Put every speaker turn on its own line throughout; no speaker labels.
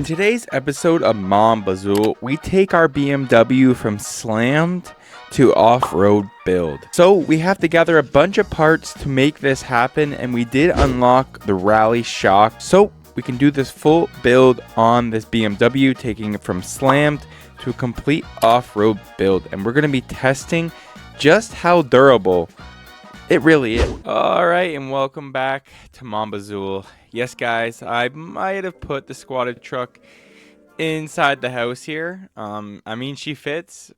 In today's episode of Mom Bazou, we take our BMW from slammed to off-road build. So we have to gather a bunch of parts to make this happen, and we did unlock the rally shock. So we can do this full build on this BMW, taking it from slammed to a complete off-road build. And we're going to be testing just how durable it really is. Alright, and welcome back to Mom Bazou. Yes guys, I might have put the squatted truck inside the house here. I mean, she fits.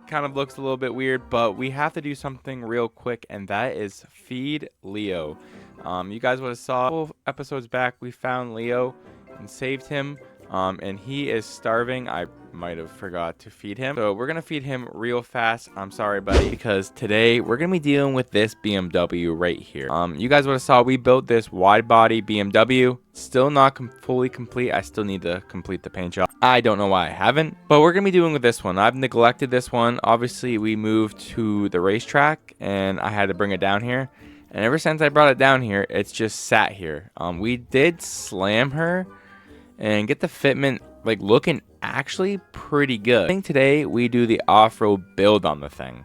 Kind of looks a little bit weird, but we have to do something real quick, and that is feed Leo. You guys would have saw a couple episodes back, we found Leo and saved him, and he is starving. I might have forgot to feed him, so we're gonna feed him real fast. I'm sorry buddy, because today we're gonna be dealing with this BMW right here. You guys would have saw we built this wide body BMW. Still not fully complete. I still need to complete the paint job. I don't know why I haven't, but we're gonna be doing with this one. I've neglected this one. Obviously we moved to the racetrack and I had to bring it down here, and ever since I brought it down here, it's just sat here. We did slam her and get the fitment like looking actually pretty good. I think today we do the off-road build on the thing,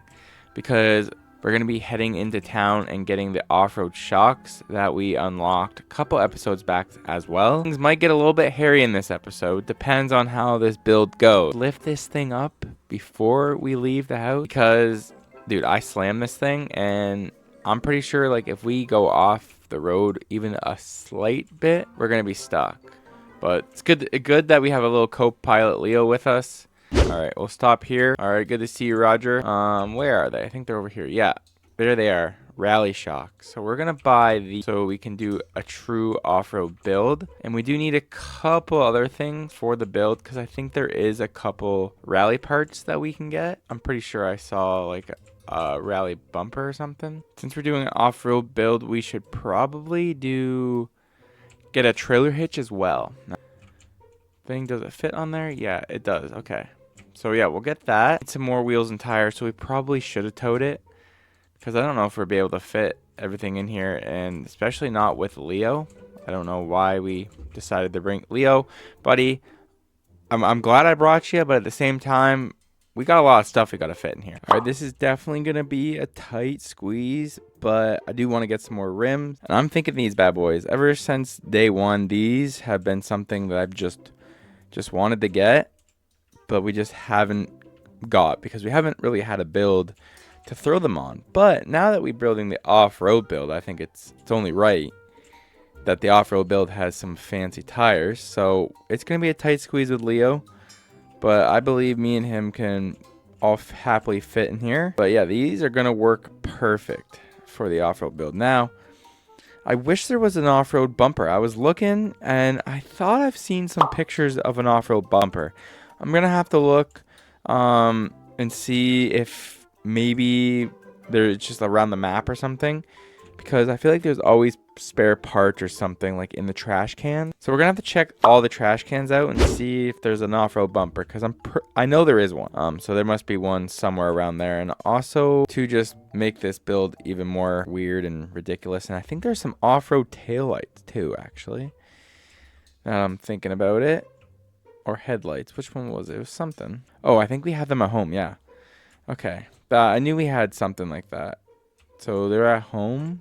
because we're going to be heading into town and getting the off-road shocks that we unlocked a couple episodes back as well. Things might get a little bit hairy in this episode, depends on how this build goes. Lift this thing up before we leave the house, because dude, I slammed this thing and I'm pretty sure like if we go off the road even a slight bit, we're going to be stuck. But it's good that we have a little co-pilot Leo with us. All right, we'll stop here. All right, good to see you, Roger. Where are they? I think they're over here. Yeah, there they are. Rally shock. So we're gonna buy these so we can do a true off-road build. And we do need a couple other things for the build, because I think there is a couple rally parts that we can get. I'm pretty sure I saw like a rally bumper or something. Since we're doing an off-road build, we should probably get a trailer hitch as well. Does it fit on there? Yeah, it does. Okay, so yeah, we'll get that. Need some more wheels and tires, so we probably should have towed it, because I don't know if we'll be able to fit everything in here, and especially not with Leo. I don't know why we decided to bring Leo, buddy. I'm glad I brought you, but at the same time, we got a lot of stuff we got to fit in here. All right, this is definitely going to be a tight squeeze, but I do want to get some more rims. And I'm thinking these bad boys, ever since day one, these have been something that I've just wanted to get, but we just haven't got, because we haven't really had a build to throw them on. But now that we're building the off-road build, I think it's only right that the off-road build has some fancy tires. So it's going to be a tight squeeze with Leo, but I believe me and him can all happily fit in here. But yeah, these are going to work perfect for the off-road build. Now, I wish there was an off-road bumper. I was looking and I thought I've seen some pictures of an off-road bumper. I'm going to have to look and see if maybe they're just around the map or something, because I feel like there's always spare parts or something like in the trash can. So we're gonna have to check all the trash cans out and see if there's an off-road bumper, because I know there is one. So there must be one somewhere around there. And also to just make this build even more weird and ridiculous, and I think there's some off-road taillights too, actually, now I'm thinking about it. Or headlights. Which one was it? It was something. Oh, I think we had them at home. Yeah. Okay. I knew we had something like that. So they're at home.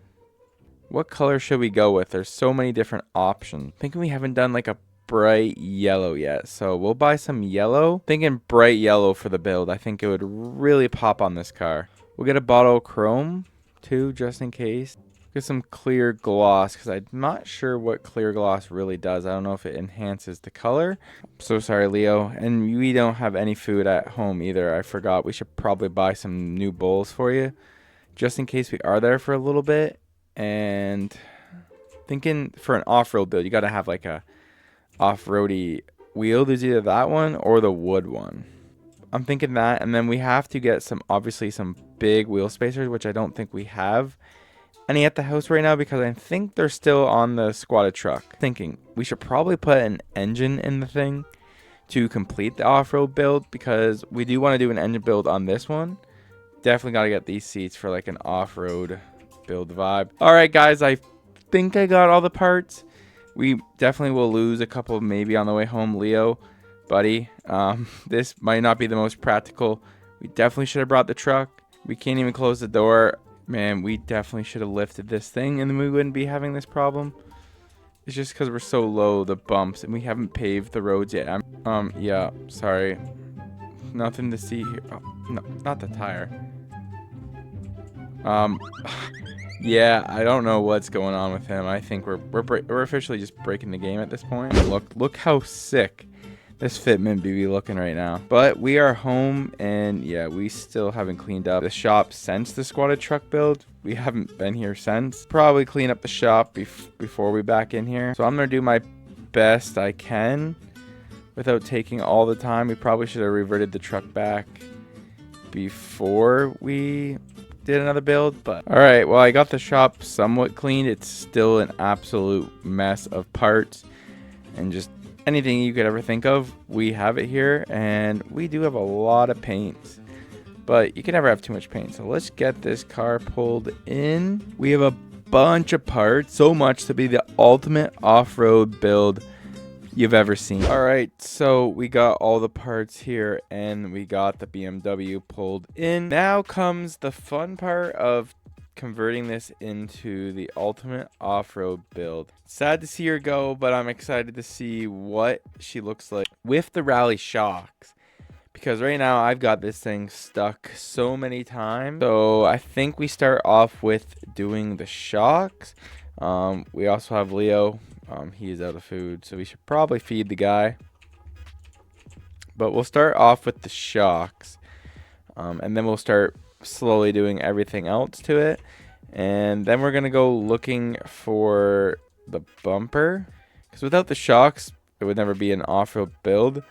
What color should we go with? There's so many different options. Thinking we haven't done like a bright yellow yet, so we'll buy some yellow. Thinking bright yellow for the build. I think it would really pop on this car. We'll get a bottle of chrome too, just in case. Get some clear gloss, because I'm not sure what clear gloss really does. I don't know if it enhances the color. So sorry, Leo. And we don't have any food at home either. I forgot. We should probably buy some new bowls for you, just in case we are there for a little bit. And thinking for an off-road build, you got to have like a off-roady wheel. There's either that one or the wood one. I'm thinking that. And then we have to get obviously some big wheel spacers, which I don't think we have any at the house right now, because I think they're still on the squatted truck. Thinking we should probably put an engine in the thing to complete the off-road build, because we do want to do an engine build on this one. Definitely got to get these seats for like an off-road build vibe. All right guys, I think I got all the parts. We definitely will lose a couple maybe on the way home, Leo, buddy. This might not be the most practical. We definitely should have brought the truck. We can't even close the door. Man, we definitely should have lifted this thing and then we wouldn't be having this problem. It's just because we're so low, the bumps, and we haven't paved the roads yet. Yeah, sorry. Nothing to see here. Oh, no, not the tire. Yeah, I don't know what's going on with him. I think we're officially just breaking the game at this point. Look how sick this fitment be looking right now. But we are home, and yeah, we still haven't cleaned up the shop since the squatted truck build. We haven't been here since. Probably clean up the shop before we back in here. So I'm gonna do my best I can without taking all the time. We probably should have reverted the truck back before we did another build, but all right. Well, I got the shop somewhat cleaned. It's still an absolute mess of parts and just anything you could ever think of. We have it here, and we do have a lot of paints, but you can never have too much paint. So let's get this car pulled in. We have a bunch of parts, so much to be the ultimate off-road build you've ever seen. All right, so we got all the parts here and we got the BMW pulled in. Now comes the fun part of converting this into the ultimate off-road build. Sad to see her go, but I'm excited to see what she looks like with the rally shocks, because right now I've got this thing stuck so many times. So I think we start off with doing the shocks. We also have Leo. He is out of food, so we should probably feed the guy. But we'll start off with the shocks, and then we'll start slowly doing everything else to it. And then we're going to go looking for the bumper, because without the shocks, it would never be an off-road build.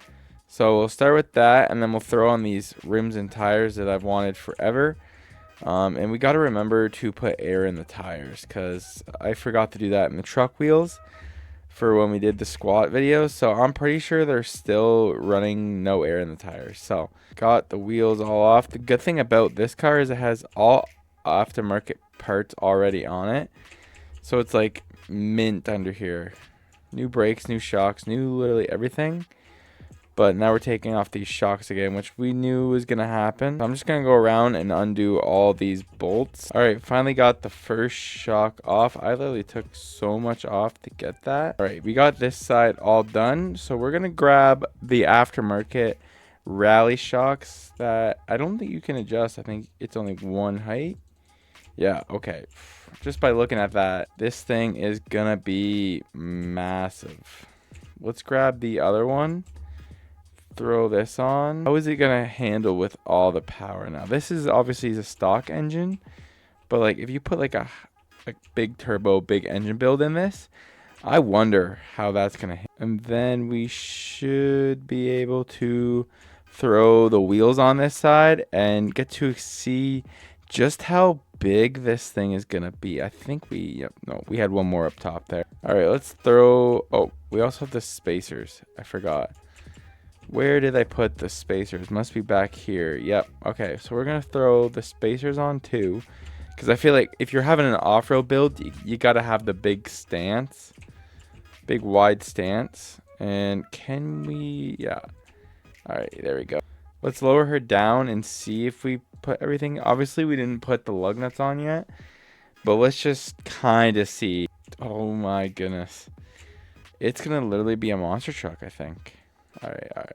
So we'll start with that, and then we'll throw on these rims and tires that I've wanted forever. And we got to remember to put air in the tires, because I forgot to do that in the truck wheels for when we did the squat video. So I'm pretty sure they're still running no air in the tires. So got the wheels all off. The good thing about this car is it has all aftermarket parts already on it. So it's like mint under here. New brakes, new shocks, new literally everything. But now we're taking off these shocks again, which we knew was going to happen. So I'm just going to go around and undo all these bolts. All right, finally got the first shock off. I literally took so much off to get that. All right, we got this side all done. So we're going to grab the aftermarket rally shocks that I don't think you can adjust. I think it's only one height. Yeah, okay. Just by looking at that, this thing is going to be massive. Let's grab the other one. Throw this on. How is it gonna handle with all the power now? This is obviously a stock engine, but like if you put like a big turbo, big engine build in this, I wonder how that's gonna handle. And then we should be able to throw the wheels on this side and get to see just how big this thing is gonna be. I think we had one more up top there. All right, let's throw. Oh, we also have the spacers. I forgot. Where did I put the spacers? Must be back here. Yep. Okay, so we're going to throw the spacers on too, because I feel like if you're having an off-road build, you got to have the big stance, big wide stance. And can we? Yeah. All right, there we go. Let's lower her down and see if we put everything. Obviously, we didn't put the lug nuts on yet, but let's just kind of see. Oh my goodness. It's going to literally be a monster truck, I think. All right.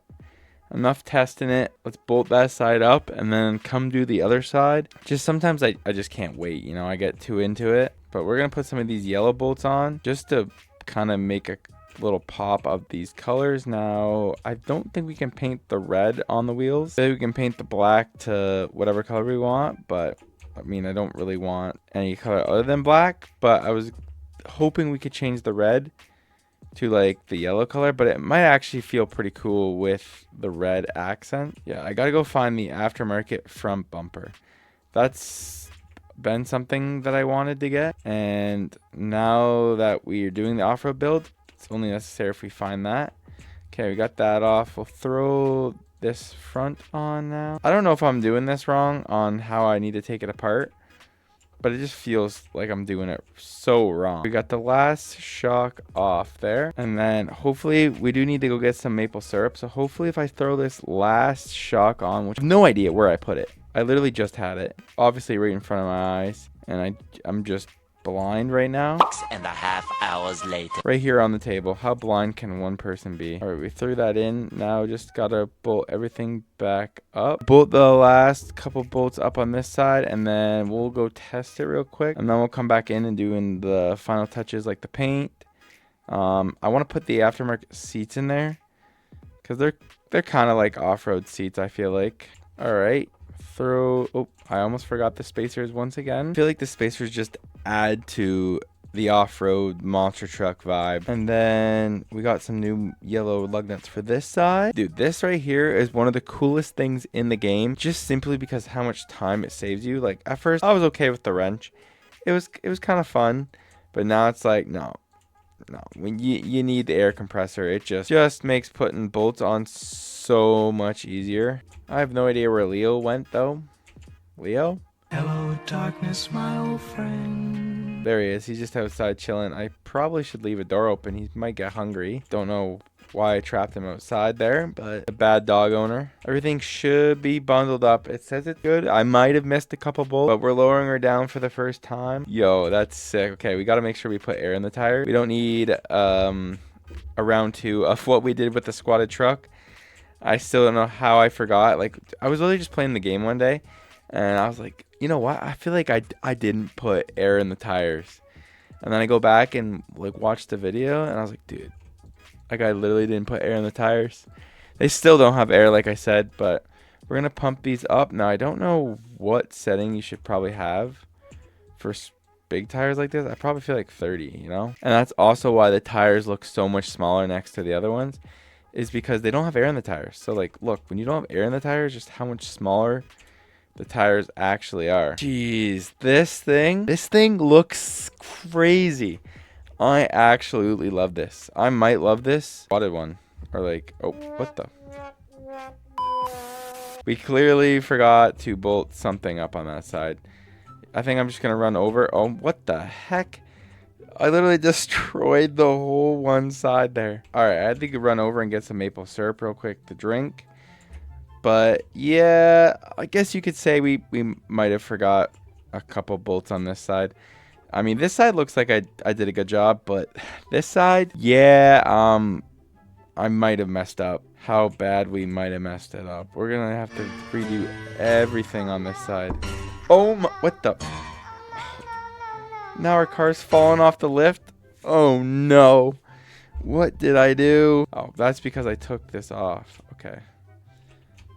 Enough testing it. Let's bolt that side up and then come do the other side. Just sometimes I just can't wait. You know, I get too into it. But we're going to put some of these yellow bolts on just to kind of make a little pop of these colors. Now, I don't think we can paint the red on the wheels. Maybe we can paint the black to whatever color we want. But, I mean, I don't really want any color other than black. But I was hoping we could change the red to like the yellow color, but it might actually feel pretty cool with the red accent. Yeah, I gotta go find the aftermarket front bumper. That's been something that I wanted to get, and now that we're doing the off-road build, it's only necessary if we find that. Okay, we got that off. We'll throw this front on now. I don't know if I'm doing this wrong on how I need to take it apart, but it just feels like I'm doing it so wrong. We got the last shock off there, and then hopefully we do need to go get some maple syrup. So hopefully if I throw this last shock on, which I have no idea where I put it. I literally just had it, obviously right in front of my eyes, and I'm just blind right now.
6.5 hours later.
Right here on the table. How blind can one person be? All right, we threw that in. Now just gotta bolt everything back up. Bolt the last couple bolts up on this side, and then we'll go test it real quick. And then we'll come back in and doing the final touches like the paint. I want to put the aftermarket seats in there because they're kind of like off-road seats, I feel like. All right. Oh, I almost forgot the spacers once again. I feel like the spacers just add to the off-road monster truck vibe. And then we got some new yellow lug nuts for this side. Dude, this right here is one of the coolest things in the game, just simply because how much time it saves you. Like at first I was okay with the wrench. It was kind of fun, but now it's like no, when you need the air compressor, it just makes putting bolts on so much easier. I have no idea where Leo went though. Leo?
Hello, darkness, my old friend.
There he is. He's just outside chilling. I probably should leave a door open. He might get hungry. Don't know why I trapped him outside there, but a bad dog owner. Everything should be bundled up. It says it's good. I might have missed a couple bolts, but we're lowering her down for the first time. Yo, that's sick. Okay, we got to make sure we put air in the tire. We don't need a round 2 of what we did with the squatted truck. I still don't know how I forgot. Like, I was literally just playing the game one day, and I was like, you know what? I feel like I didn't put air in the tires. And then I go back and, like, watch the video, and I was like, dude, like, I literally didn't put air in the tires. They still don't have air, like I said, but we're going to pump these up. Now, I don't know what setting you should probably have for big tires like this. I probably feel like 30, you know? And that's also why the tires look so much smaller next to the other ones, is because they don't have air in the tires. So like, look, when you don't have air in the tires, just how much smaller the tires actually are. Jeez, this thing looks crazy. I absolutely love this. I might love this spotted one, or like, oh, what the? We clearly forgot to bolt something up on that side. I think I'm just gonna run over. Oh, what the heck? I literally destroyed the whole one side there. All right, I had to run over and get some maple syrup real quick to drink. But yeah, I guess you could say we might have forgot a couple bolts on this side. I mean, this side looks like I did a good job, but this side, yeah, I might have messed up. How bad we might have messed it up. We're gonna have to redo everything on this side. Oh my, what the? Now our car's falling off the lift. Oh no. What did I do? Oh, that's because I took this off. Okay.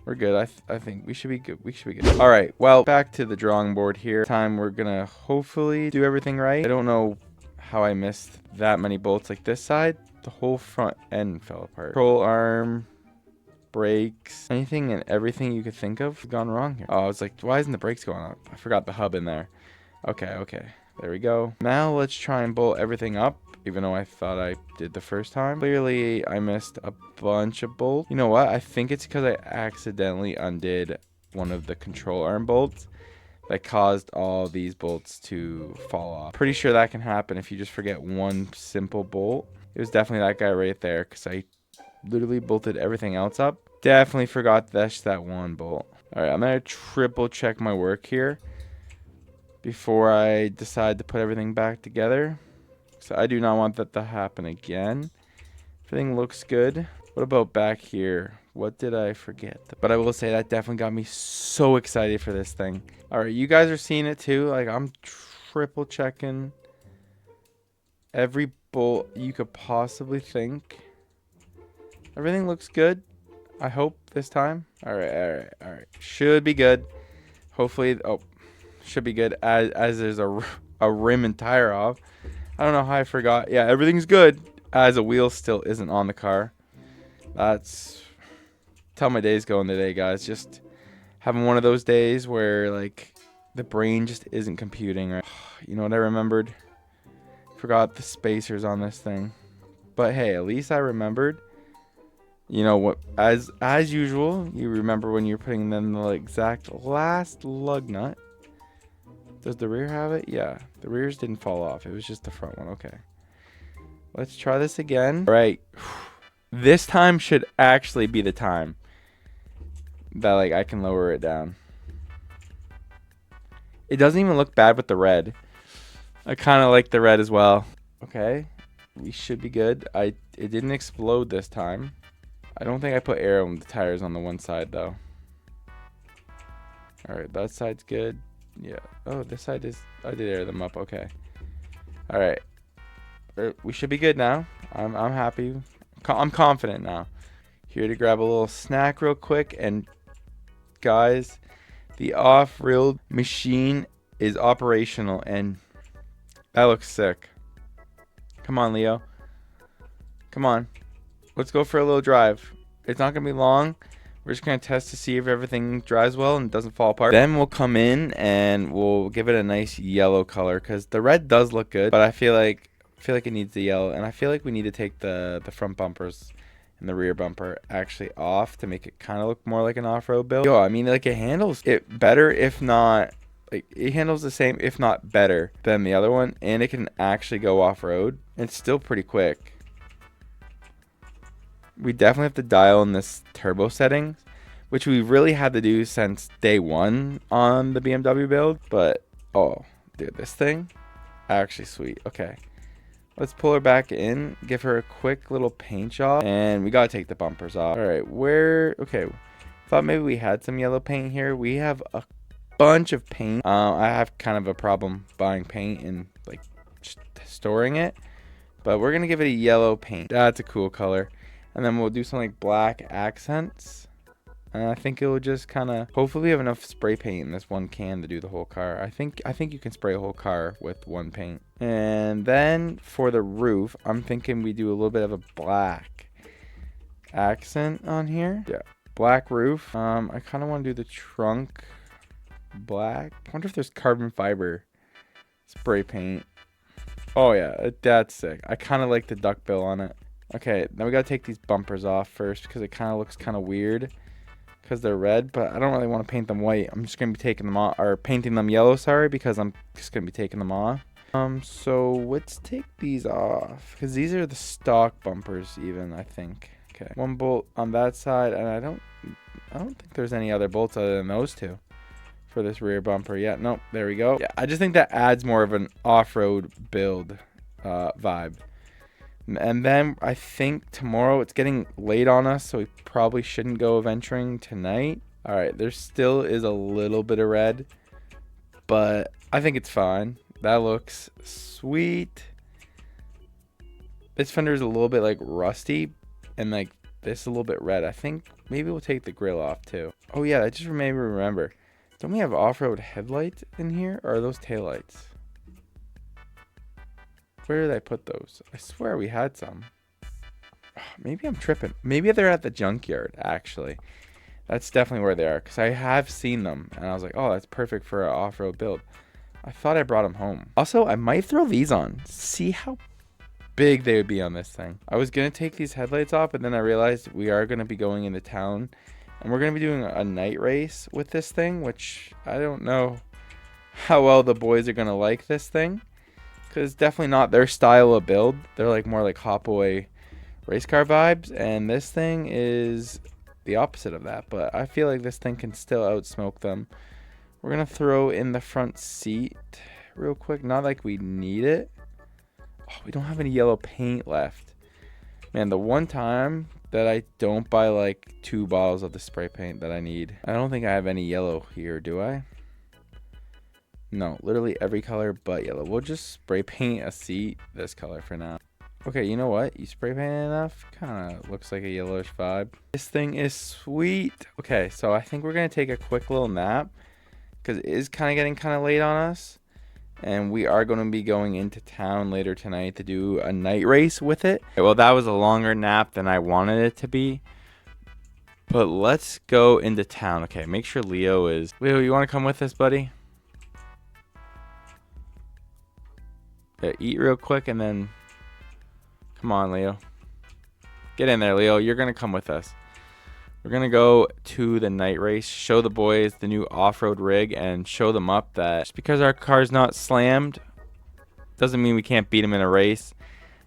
We're good. I think we should be good. We should be good. All right. Well, back to the drawing board here. Time we're going to hopefully do everything right. I don't know how I missed that many bolts like this side. The whole front end fell apart. Control arm, brakes, anything and everything you could think of gone wrong here. Oh, I was like, why isn't the brakes going up? I forgot the hub in there. Okay. There we go. Now let's try and bolt everything up, even though I thought I did the first time. Clearly, I missed a bunch of bolts. You know what? I think it's because I accidentally undid one of the control arm bolts that caused all these bolts to fall off. Pretty sure that can happen if you just forget one simple bolt. It was definitely that guy right there because I literally bolted everything else up. Definitely forgot that one bolt. All right, I'm going to triple check my work here before I decide to put everything back together. So I do not want that to happen again. Everything looks good. What about back here? What did I forget? But I will say that definitely got me so excited for this thing. All right, you guys are seeing it too. Like, I'm triple checking every bolt you could possibly think. Everything looks good. I hope this time. All right. Should be good. Hopefully, should be good as there's a rim and tire off. I don't know how I forgot. Yeah, everything's good as a wheel still isn't on the car. That's how my day's going today, guys. Just having one of those days where like the brain just isn't computing right. You know what I remembered? Forgot the spacers on this thing. But hey, at least I remembered. You know what, as usual, you remember when you're putting in the exact last lug nut. Does the rear have it? Yeah, the rears didn't fall off. It was just the front one. Okay. Let's try this again. All right. This time should actually be the time that like I can lower it down. It doesn't even look bad with the red. I kind of like the red as well. Okay. We should be good. It didn't explode this time. I don't think I put air on the tires on the one side though. All right, that side's good. Yeah. Oh, this side is. I did air them up. Okay. All right. We should be good now. I'm happy. I'm confident now. Here to grab a little snack real quick, and guys, the off-road machine is operational, and that looks sick. Come on, Leo. Come on. Let's go for a little drive. It's not gonna be long. We're just gonna test to see if everything dries well and doesn't fall apart. Then we'll come in and we'll give it a nice yellow color, because the red does look good, but I feel like it needs the yellow, and I feel like we need to take the front bumpers and the rear bumper actually off to make it kind of look more like an off-road build. Yo, I mean, like, it handles it better, if not, like, it handles the same, if not better than the other one, and it can actually go off-road. It's still pretty quick. We definitely have to dial in this turbo settings, which we really had to do since day one on the BMW build. But, oh, dude, this thing, actually sweet. Okay, let's pull her back in, give her a quick little paint job, and we gotta take the bumpers off. All right, okay, thought maybe we had some yellow paint here. We have a bunch of paint. I have kind of a problem buying paint and like storing it, but we're gonna give it a yellow paint. That's a cool color. And then we'll do some like black accents. And I think it will just kind of, hopefully we have enough spray paint in this one can to do the whole car. I think you can spray a whole car with one paint. And then for the roof, I'm thinking we do a little bit of a black accent on here. Yeah, black roof. I kind of want to do the trunk black. I wonder if there's carbon fiber spray paint. Oh yeah, that's sick. I kind of like the duckbill on it. Okay, now we gotta take these bumpers off first, because it kind of looks kind of weird because they're red, but I don't really want to paint them white. I'm just gonna be taking them off, or painting them yellow, sorry, because I'm just gonna be taking them off. So let's take these off, because these are the stock bumpers even, I think. Okay, one bolt on that side, and I don't think there's any other bolts other than those two for this rear bumper. Yeah, nope, there we go. Yeah, I just think that adds more of an off-road build vibe. And then I think tomorrow, it's getting late on us, so we probably shouldn't go adventuring tonight. All right, there still is a little bit of red, but I think it's fine. That looks sweet. This fender is a little bit like rusty, and like this is a little bit red. I think maybe we'll take the grill off too. Oh yeah, I just made me remember. Don't we have off-road headlights in here, or are those taillights? Where did I put those? I swear we had some. Maybe I'm tripping. Maybe they're at the junkyard, actually. That's definitely where they are, because I have seen them, and I was like, oh, that's perfect for an off-road build. I thought I brought them home. Also, I might throw these on. See how big they would be on this thing. I was going to take these headlights off, but then I realized we are going to be going into town, and we're going to be doing a night race with this thing, which I don't know how well the boys are going to like this thing. Because definitely not their style of build. They're like more like Hopaway race car vibes. And this thing is the opposite of that. But I feel like this thing can still outsmoke them. We're going to throw in the front seat real quick. Not like we need it. Oh, we don't have any yellow paint left. Man, the one time that I don't buy like 2 bottles of the spray paint that I need. I don't think I have any yellow here, do I? No, literally every color but yellow. We'll just spray paint a seat this color for now. Okay, you know what? You spray paint enough, kind of looks like a yellowish vibe. This thing is sweet. Okay, so I think we're going to take a quick little nap, because it is kind of getting kind of late on us. And we are going to be going into town later tonight to do a night race with it. Well, that was a longer nap than I wanted it to be. But let's go into town. Okay, make sure Leo, you want to come with us, buddy? Eat real quick, and then come on, Leo. Get in there, Leo. You're going to come with us. We're going to go to the night race, show the boys the new off-road rig, and show them up that just because our car's not slammed doesn't mean we can't beat them in a race.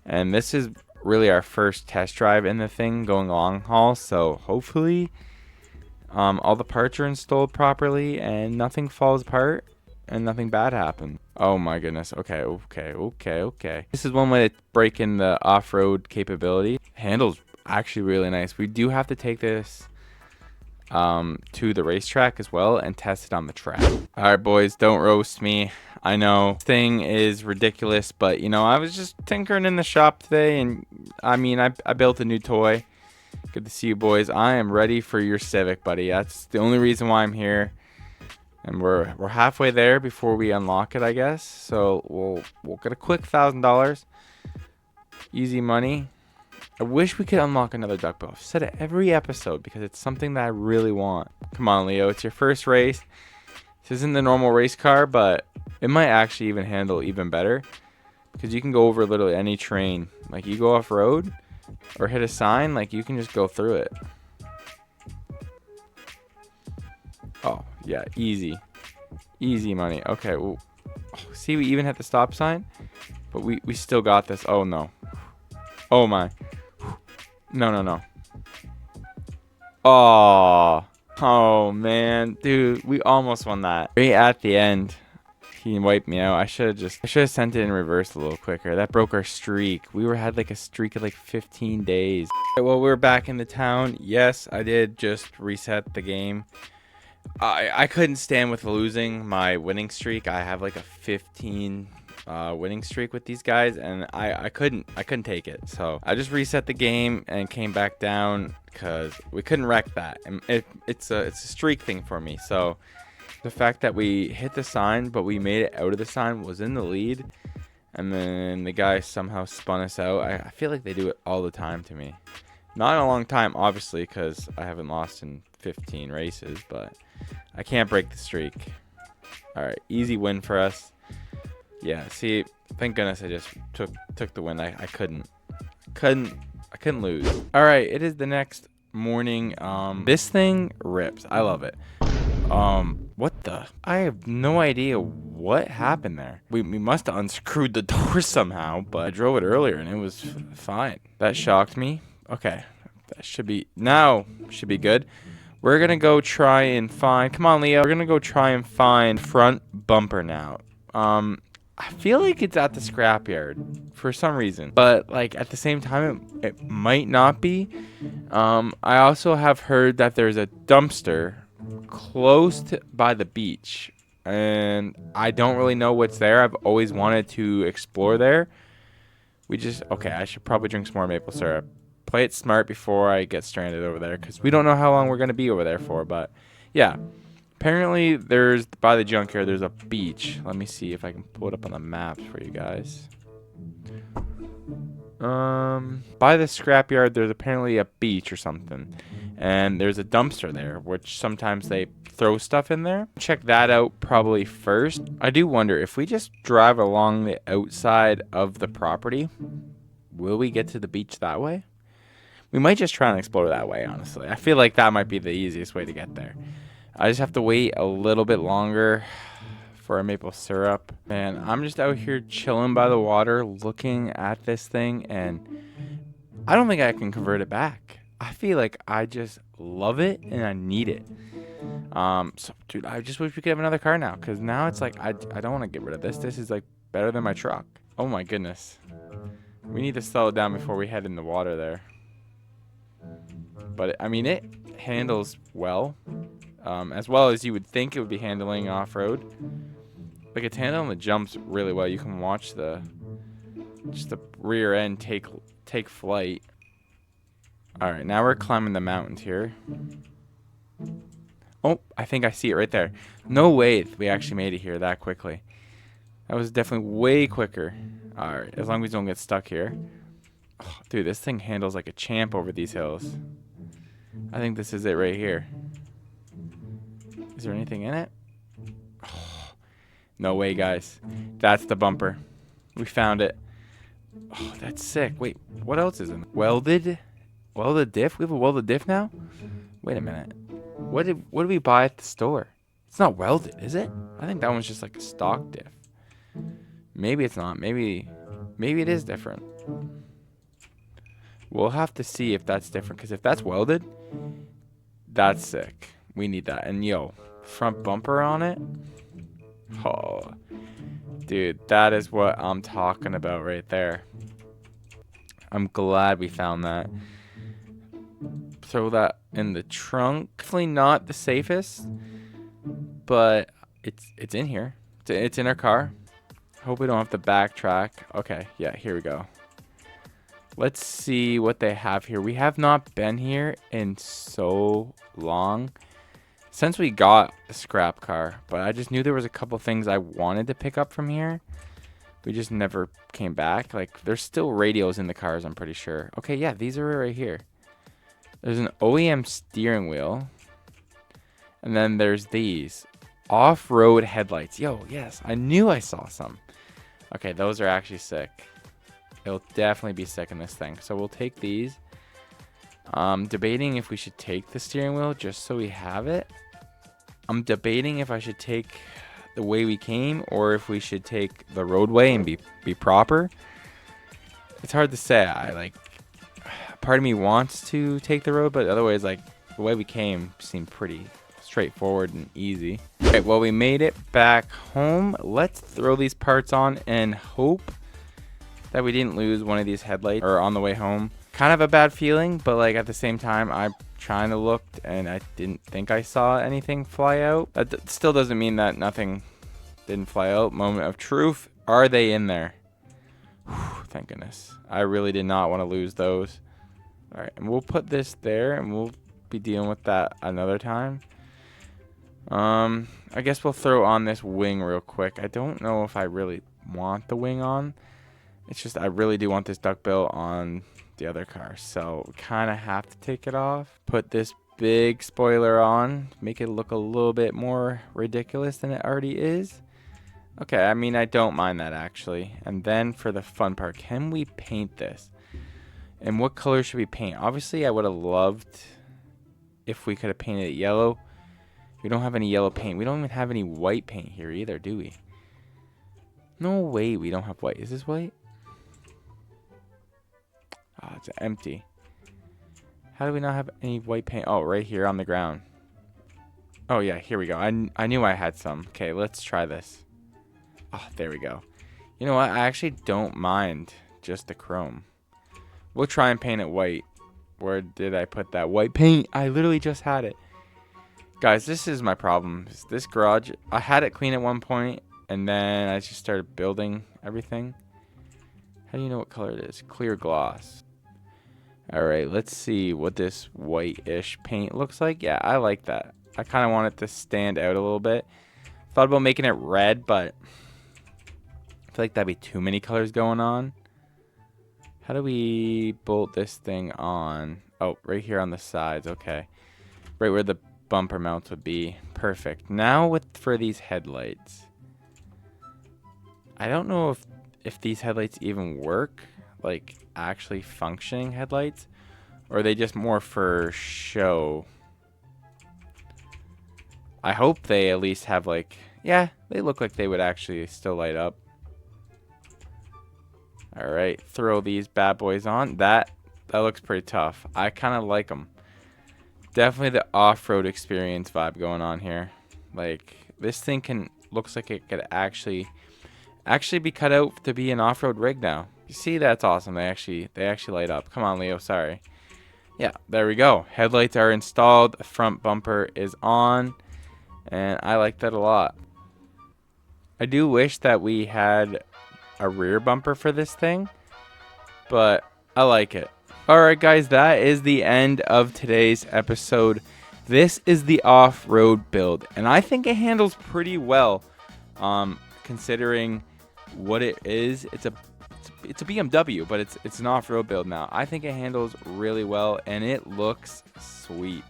And this is really our first test drive in the thing going long haul, so hopefully all the parts are installed properly and nothing falls apart and nothing bad happens. Oh my goodness. Okay. This is one way to break in the off-road capability. Handles actually really nice. We do have to take this to the racetrack as well and test it on the track. All right, boys, don't roast me. I know this thing is ridiculous, but you know, I was just tinkering in the shop today, and I mean, I built a new toy. Good to see you, boys. I am ready for your Civic, buddy. That's the only reason why I'm here. And we're halfway there before we unlock it, I guess. So we'll get a quick $1,000. Easy money. I wish we could unlock another duck bill. I've said it every episode because it's something that I really want. Come on, Leo. It's your first race. This isn't the normal race car, but it might actually even handle even better because you can go over literally any terrain. Like you go off road or hit a sign, like you can just go through it. Oh, yeah, easy. Easy money. Okay, well, see, we even hit the stop sign, but we still got this. Oh, no. Oh, my. No. Oh, man. Dude, we almost won that. Right at the end, he wiped me out. I should have sent it in reverse a little quicker. That broke our streak. We had like a streak of like 15 days. Well, we're back in the town. Yes, I did just reset the game. I couldn't stand with losing my winning streak. I have like a 15 winning streak with these guys, and I couldn't take it. So I just reset the game and came back down because we couldn't wreck that. And it's a streak thing for me. So the fact that we hit the sign but we made it out of the sign, was in the lead, and then the guy somehow spun us out. I feel like they do it all the time to me. Not in a long time, obviously, because I haven't lost in 15 races, but I can't break the streak. All right, easy win for us. Yeah, see, thank goodness I just took the win. I couldn't lose. All right, it is the next morning. This thing rips. I love it. What the? I have no idea what happened there. We must have unscrewed the door somehow, but I drove it earlier and it was fine. That shocked me. Okay, that should be good. We're gonna go try and find, come on, Leo. We're gonna go try and find front bumper now. I feel like it's at the scrapyard for some reason, but like at the same time, it might not be. I also have heard that there's a dumpster close by the beach, and I don't really know what's there. I've always wanted to explore there. Okay, I should probably drink some more maple syrup. Play it smart before I get stranded over there, because we don't know how long we're going to be over there for. But yeah, apparently by the junkyard there's a beach. Let me see if I can pull it up on the maps for you guys. By the scrapyard there's apparently a beach or something, and there's a dumpster there, which sometimes they throw stuff in there. Check that out probably first. I do wonder if we just drive along the outside of the property, will we get to the beach that way? We might just try and explore that way, honestly. I feel like that might be the easiest way to get there. I just have to wait a little bit longer for a maple syrup. Man, I'm just out here chilling by the water looking at this thing, and I don't think I can convert it back. I feel like I just love it and I need it. So dude, I just wish we could have another car now, because now it's like I don't want to get rid of this. This is like better than my truck. Oh my goodness. We need to slow it down before we head in the water there. But I mean, it handles well as you would think it would be handling off-road. Like, it's handling the jumps really well. You can watch just the rear end take flight. All right, now we're climbing the mountains here. Oh, I think I see it right there. No way we actually made it here that quickly. That was definitely way quicker. All right, as long as we don't get stuck here. Oh, dude, this thing handles like a champ over these hills. I think this is it right here. Is there anything in it? Oh, no way, guys. That's the bumper. We found it. Oh, that's sick. Wait, what else is in it? Welded diff? We have a welded diff now? Wait a minute. What did we buy at the store? It's not welded, is it? I think that one's just like a stock diff. Maybe it's not. Maybe it is different. We'll have to see if that's different, because if that's welded, that's sick. We need that. And yo, front bumper on it. Oh, dude, that is what I'm talking about right there. I'm glad we found that. Throw that in the trunk. Definitely not the safest, but it's in here. It's in our car. Hope we don't have to backtrack. Okay, yeah, here we go. Let's see what they have here. We have not been here in so long since we got a scrap car, but I just knew there was a couple things I wanted to pick up from here. We just never came back. Like, there's still radios in the cars, I'm pretty sure. Okay, yeah, these are right here. There's an OEM steering wheel. And then there's these off-road headlights. Yo, yes, I knew I saw some. Okay, those are actually sick. It'll definitely be sick in this thing. So we'll take these. Debating if we should take the steering wheel just so we have it. I'm debating if I should take the way we came or if we should take the roadway and be proper. It's hard to say. Part of me wants to take the road, but otherwise, like, the way we came seemed pretty straightforward and easy. Okay, well, we made it back home. Let's throw these parts on and hope that we didn't lose one of these headlights or on the way home. Kind of a bad feeling, but like at the same time, I trying to look and I didn't think I saw anything fly out. That still doesn't mean that nothing didn't fly out. Moment of truth. Are they in there? Whew, thank goodness. I really did not want to lose those. All right, and we'll put this there and we'll be dealing with that another time. I guess we'll throw on this wing real quick. I don't know if I really want the wing on. It's just I really do want this duckbill on the other car, so we kind of have to take it off. Put this big spoiler on, make it look a little bit more ridiculous than it already is. Okay, I mean, I don't mind that actually. And then for the fun part, can we paint this? And what color should we paint? Obviously, I would have loved if we could have painted it yellow. We don't have any yellow paint. We don't even have any white paint here either, do we? No way we don't have white. Is this white? Ah, it's empty. How do we not have any white paint? Oh, right here on the ground. Oh, yeah, here we go. I knew I had some. Okay, let's try this. Oh, there we go. You know what? I actually don't mind just the chrome. We'll try and paint it white. Where did I put that white paint? I literally just had it. Guys, this is my problem. This garage, I had it clean at one point, and then I just started building everything. How do you know what color it is? Clear gloss. Alright, let's see what this white-ish paint looks like. Yeah, I like that. I kind of want it to stand out a little bit. Thought about making it red, but I feel like that'd be too many colors going on. How do we bolt this thing on? Oh, right here on the sides. Okay. Right where the bumper mounts would be. Perfect. Now for these headlights. I don't know if these headlights even work. Like, actually functioning headlights. Or are they just more for show? I hope they at least have, like... Yeah, they look like they would actually still light up. Alright, throw these bad boys on. That looks pretty tough. I kind of like them. Definitely the off-road experience vibe going on here. Like, this thing looks like it could actually be cut out to be an off-road rig now. You see, that's awesome. They actually light up. Come on, Leo, sorry. Yeah, there we go. Headlights are installed. The front bumper is on. And I like that a lot. I do wish that we had a rear bumper for this thing, but I like it. Alright guys, that is the end of today's episode. This is the off-road build, and I think it handles pretty well, considering what it is. It's a BMW, but it's an off-road build now. I think it handles really well, and it looks sweet.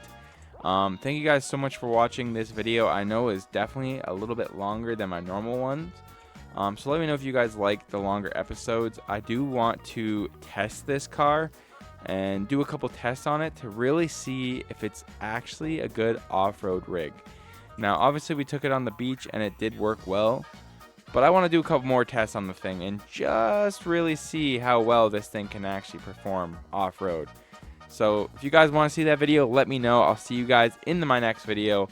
Thank you guys so much for watching this video. I know it's definitely a little bit longer than my normal ones. So let me know if you guys like the longer episodes. I do want to test this car and do a couple tests on it to really see if it's actually a good off-road rig. Now, obviously we took it on the beach and it did work well, but I want to do a couple more tests on the thing and just really see how well this thing can actually perform off-road. So if you guys want to see that video, let me know. I'll see you guys in my next video.